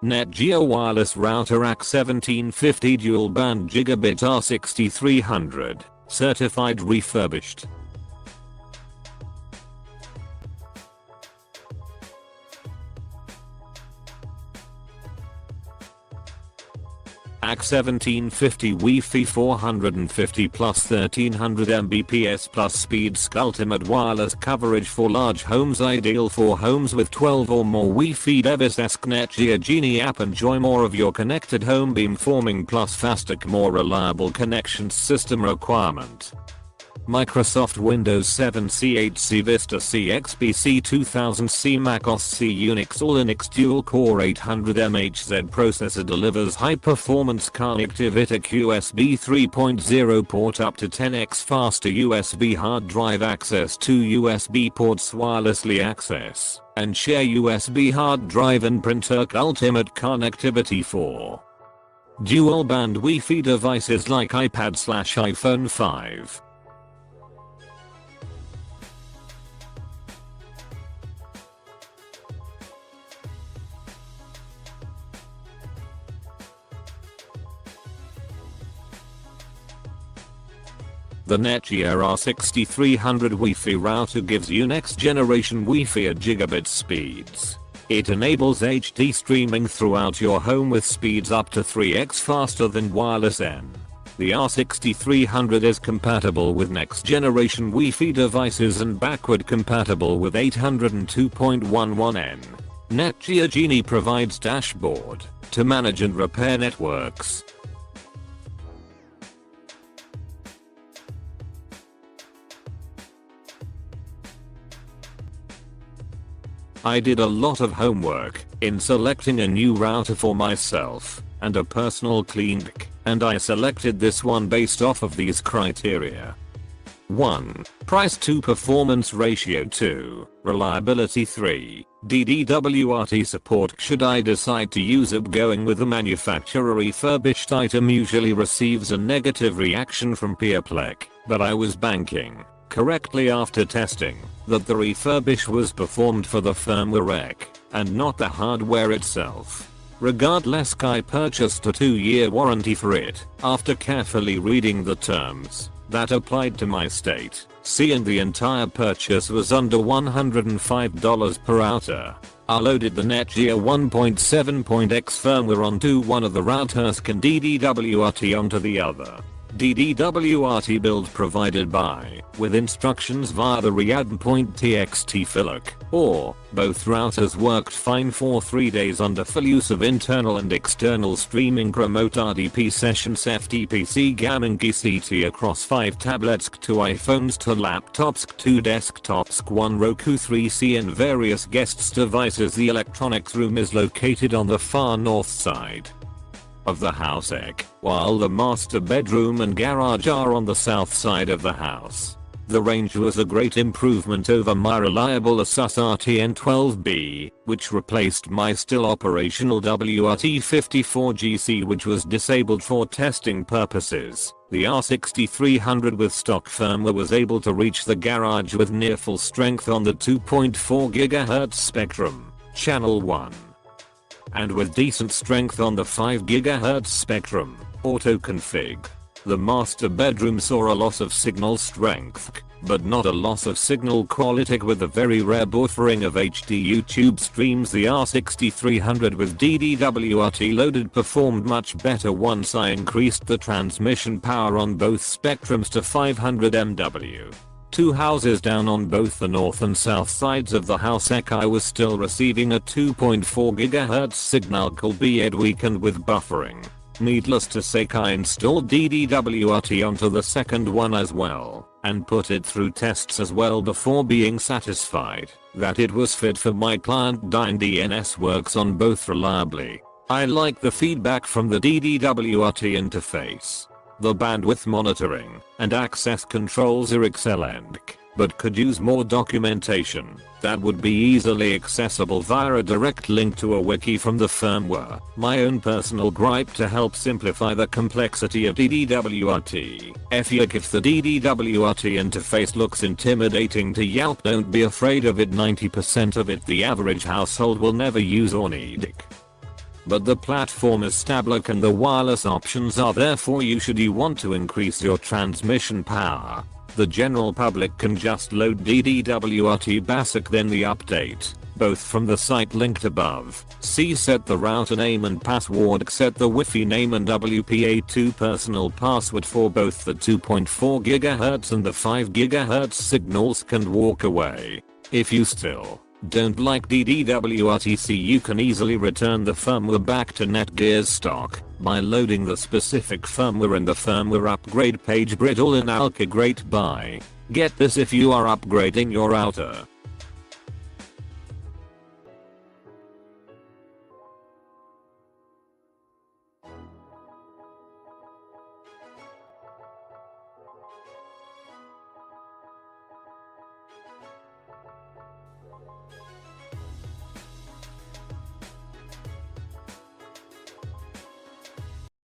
NETGEAR wireless router AC1750 dual band Gigabit R6300, certified refurbished. AC1750 WiFi450+1300 Mbps plus speedsc ultimate wireless coverage for large homes, ideal for homes with 12 or more Wi-Fi. devicesc NETGEAR Genie AppEnjoy, more of your connected home. Beamforming Fasterc, more reliable connections. System requirement: Microsoft Windows 7 C8C, Vista C, XP C, 2000C, Mac OS C, Unix, Linux, dual core 800 MHz processor, delivers high performance connectivityc USB 3.0 port, up to 10x faster USB hard drive access, 2 USB ports wirelessly access and share USB hard drive, and printerc ultimate connectivity for dual band Wi-Fi devices like iPad/iPhone 5. The NETGEAR R6300 Wi-Fi router gives you next generation Wi-Fi at gigabit speeds. It enables HD streaming throughout your home with speeds up to 3x faster than wireless N. The R6300 is compatible with next generation Wi-Fi devices and backward compatible with 802.11n. NETGEAR Genie provides dashboard to manage and repair networks. I did a lot of homework in selecting a new router for myself and a personal clinic, and I selected this one based off of these criteria. 1. Price. 2. Performance ratio. 2. Reliability. 3. DDWRT support. Should I decide to use it, going with a manufacturer refurbished item usually receives a negative reaction from peerplec, but I was banking correctly after testing that the refurbish was performed for the firmware rec and not the hardware itself. Regardless, I purchased a 2-year warranty for it after carefully reading the terms that applied to my state, and the entire purchase was under $105 per router. I loaded the NETGEAR 1.7.x firmware onto one of the routers and DDWRT onto the other. DDWRT build provided by, with instructions via the read.txt FILOC, or both routers worked fine for 3 days under full use of internal and external streaming, remote RDP sessions, FTPC gaming CT across 5 tablets, 2 iPhones, 2 laptops, 2 desktops, 1 Roku 3C and various guests devices. The Electronikz room is located on the far north side of the house, while the master bedroom and garage are on the south side of the house. The range was a great improvement over my reliable Asus RTN12B, which replaced my still operational WRT54GC, which was disabled for testing purposes. The R6300 with stock firmware was able to reach the garage with near full strength on the 2.4 GHz spectrum, channel 1. And with decent strength on the 5 GHz spectrum, auto config. The master bedroom saw a loss of signal strength, but not a loss of signal quality, with a very rare buffering of HD YouTube streams. The R6300 with DDWRT loaded performed much better once I increased the transmission power on both spectrums to 500 MW. 2 houses down on both the north and south sides of the house, I was still receiving a 2.4 GHz signal, albeit weakened with buffering. Needless to say, I installed DDWRT onto the second one as well, and put it through tests as well before being satisfied that it was fit for my client. DNS works on both reliably. I like the feedback from the DDWRT interface. The bandwidth monitoring and access controls are excellent, but could use more documentation that would be easily accessible via a direct link to a wiki from the firmware. My own personal gripe to help simplify the complexity of DDWRT. If the DDWRT interface looks intimidating to Yelp, don't be afraid of it. 90% of it the average household will never use or need. but the platform is static and the wireless options are there for you should you want to increase your transmission power. The general public can just load DDWRT Basic then the update, both from the site linked above. C. Set the router name and password. Set the Wi-Fi name and WPA2 personal password for both the 2.4 GHz and the 5 GHz signals can walk away. If you still don't like DDWRTC, you can easily return the firmware back to NETGEAR's stock by loading the specific firmware in the firmware upgrade page. Brittle in Alka. Great buy. Get this if you are upgrading your router.